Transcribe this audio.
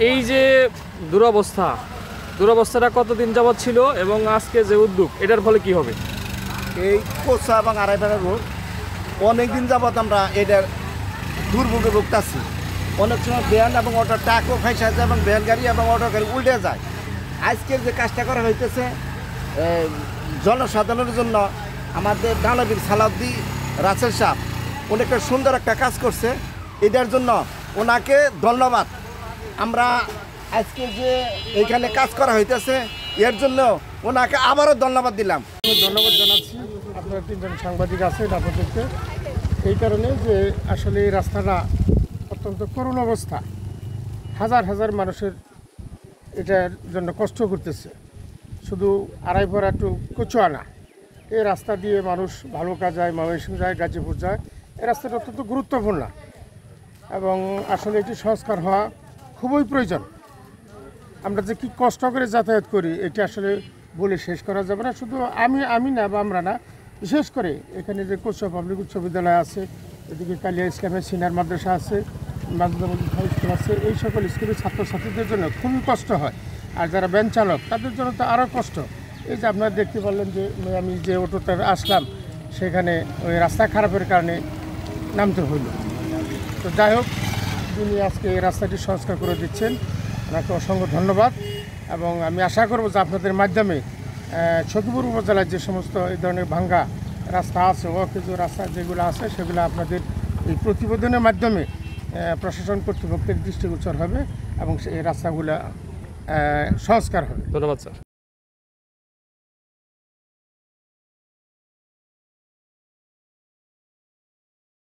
এই যে দুরবস্থা, দুরবস্থাটা কতদিন যাবৎ ছিল এবং আজকে যে উদ্যোগ এটার ফলে কি হবে? এই কোচা এবং আড়াইপাড়া রোড অনেক দিন যাবৎ আমরা এটার দুর্ভোগে ভুগতেছি। অনেক সময় ভ্যান এবং অটো ট্রাকও ফাঁসা যায় এবং ভ্যান গাড়ি এবং অটো গাড়ি উল্টে যায়। আজকের যে কাজটা করা হইতেছে জনসাধারণের জন্য আমাদের দানবীর সালাউদ্দি রাসেল সাহেব উনি একটা সুন্দর একটা কাজ করছে। এটার জন্য ওনাকে ধন্যবাদ। আমরা আজকে যে এইখানে কাজ করা হইতেছে এর জন্য ওনাকে আবারও ধন্যবাদ দিলাম। ধন্যবাদ জানাচ্ছি আপনারা তিনজন সাংবাদিক আছেন আপনাদেরকে, এই কারণে যে আসলে এই রাস্তাটা অত্যন্ত করুণ অবস্থা। হাজার হাজার মানুষের এটার জন্য কষ্ট করতেছে। শুধু আড়াইপাড়া টু কচুয়ানা এই রাস্তা দিয়ে মানুষ ভালুকা যায়, ময়মনসিংহ যায়, গাজীপুর যায়। এই রাস্তাটা অত্যন্ত গুরুত্বপূর্ণ এবং আসলে এটি সংস্কার হওয়া খুবই প্রয়োজন। আমরা যে কি কষ্ট করে যাতায়াত করি এটা আসলে বলে শেষ করা যাবে না। শুধু আমি না বা আমরা না, বিশেষ করে এখানে যে কচুয়া পাবলিক উচ্চ বিদ্যালয় আছে, এদিকে কালিয়া ইসলামের সিনিয়র মাদ্রাসা আছে, মাদ্রাসা হাই স্কুল আছে, এই সকল স্কুলের ছাত্রছাত্রীদের জন্য খুবই কষ্ট হয়। আর যারা ভ্যান চালক তাদের জন্য তো আরও কষ্ট। এই যে আপনারা দেখতে পারলেন যে আমি যে অটোটা আসলাম সেখানে ওই রাস্তা খারাপের কারণে নামতে হইল। তো যাই হোক, তিনি আজকে এই রাস্তাটি সংস্কার করে দিচ্ছেন, ওনাকে অসংখ্য ধন্যবাদ। এবং আমি আশা করব যে আপনাদের মাধ্যমে সখীপুর উপজেলায় যে সমস্ত এই ধরনের ভাঙ্গা রাস্তা আছে, অকেজো রাস্তা যেগুলো আছে সেগুলো আপনাদের এই প্রতিবেদনের মাধ্যমে প্রশাসন কর্তৃপক্ষের দৃষ্টিগোচর হবে এবং এই রাস্তাগুলো সংস্কার হবে। ধন্যবাদ স্যার।